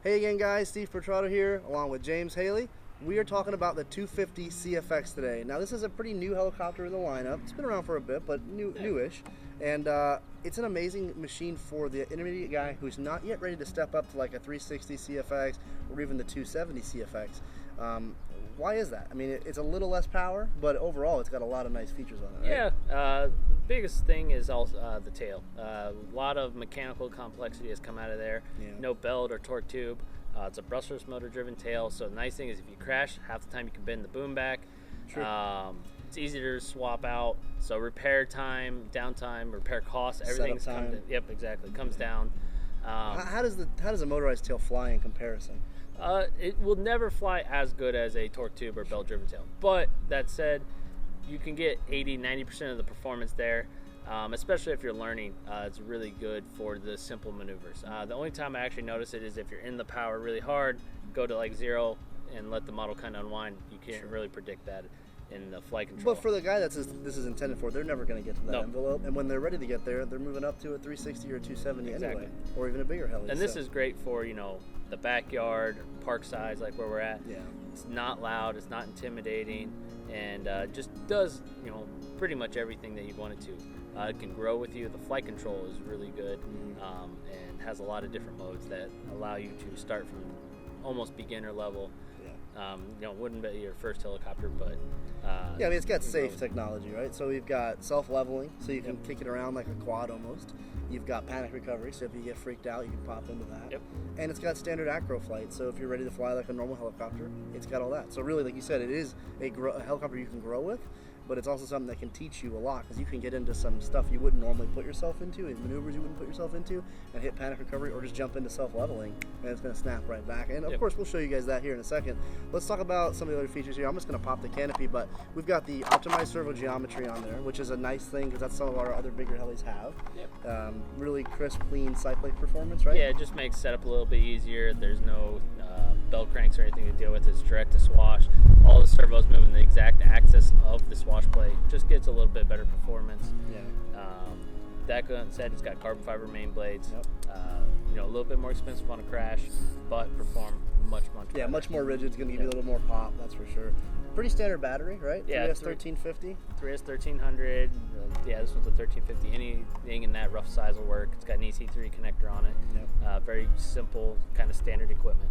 Hey again guys, Steve Petrato here along with James Haley. We are talking about the 250 CFX today. Now this is a pretty new helicopter in the lineup. It's been around for a bit, but newish. And it's an amazing machine for the intermediate guy who's not yet ready to step up to like a 360 CFX or even the 270 CFX. Why is that? I mean, it's a little less power, but overall it's got a lot of nice features on it, right? Yeah, the biggest thing is also the tail. A lot of mechanical complexity has come out of there. Yeah. No belt or torque tube. It's a brushless motor-driven tail, so the nice thing is if you crash, half the time you can bend the boom back. True. It's easier to swap out, so repair time, downtime, repair costs, everything's Setup time. Yep, exactly, comes down. How does a motorized tail fly in comparison? It will never fly as good as a torque tube or belt-driven tail. But that said, you can get 80-90% of the performance there, especially if you're learning. It's really good for the simple maneuvers. The only time I actually notice it is if you're in the power really hard, go to like 0 and let the model kind of unwind. You can't really predict that in the flight control. But for the guy this is intended for, they're never going to get to that No. envelope. And when they're ready to get there, they're moving up to a 360 or 270 Exactly. anyway, or even a bigger heli. And this is great for, the backyard, park size, like where we're at. Yeah. It's not loud, it's not intimidating, and just does, pretty much everything that you want it to. It can grow with you. The flight control is really good, and has a lot of different modes that allow you to start from almost beginner level. Wouldn't be your first helicopter, but yeah, I mean, it's got safe technology, right? So we've got self-leveling, so you can kick it around like a quad almost. You've got panic recovery, so if you get freaked out, you can pop into that. Yep. And it's got standard acro flight, so if you're ready to fly like a normal helicopter, it's got all that. So really, like you said, it is a helicopter you can grow with, but it's also something that can teach you a lot, because you can get into some stuff you wouldn't normally put yourself into, and maneuvers you wouldn't put yourself into, and hit panic recovery, or just jump into self-leveling, and it's going to snap right back. And of course, we'll show you guys that here in a second. Let's talk about some of the other features here. I'm just going to pop the canopy, but we've got the optimized servo geometry on there, which is a nice thing, because that's some of our other bigger helis have. Yep. Really crisp, clean cyclic performance, right? Yeah, it just makes setup a little bit easier. There's no belt cranks or anything to deal with. It's direct to swash. All the servos move in the exact axis of the swash plate. Just gets a little bit better performance. Yeah. That being said, it's got carbon fiber main blades. Yep. A little bit more expensive on a crash, but perform much better. Yeah, much more rigid. It's going to give you a little more pop, that's for sure. Pretty standard battery, right? Yeah, 3S1350. 3S1300. This one's a 1350. Anything in that rough size will work. It's got an EC3 connector on it. Yep. Very simple, kind of standard equipment.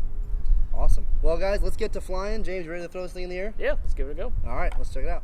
Awesome. Well, guys, let's get to flying. James, you ready to throw this thing in the air? Yeah, let's give it a go. All right, let's check it out.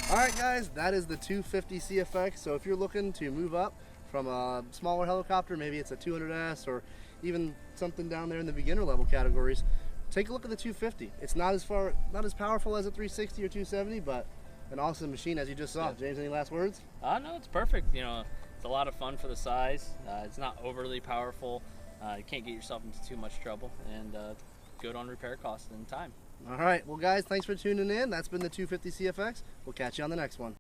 All right, guys, that is the 250 CFX. So if you're looking to move up from a smaller helicopter, maybe it's a 200S or even something down there in the beginner level categories, take a look at the 250. It's not as powerful as a 360 or 270, but an awesome machine, as you just saw. James, any last words? No, it's perfect. You know, it's a lot of fun for the size. It's not overly powerful. You can't get yourself into too much trouble, and good on repair costs and time. All right, well, guys, thanks for tuning in. That's been the 250 CFX. We'll catch you on the next one.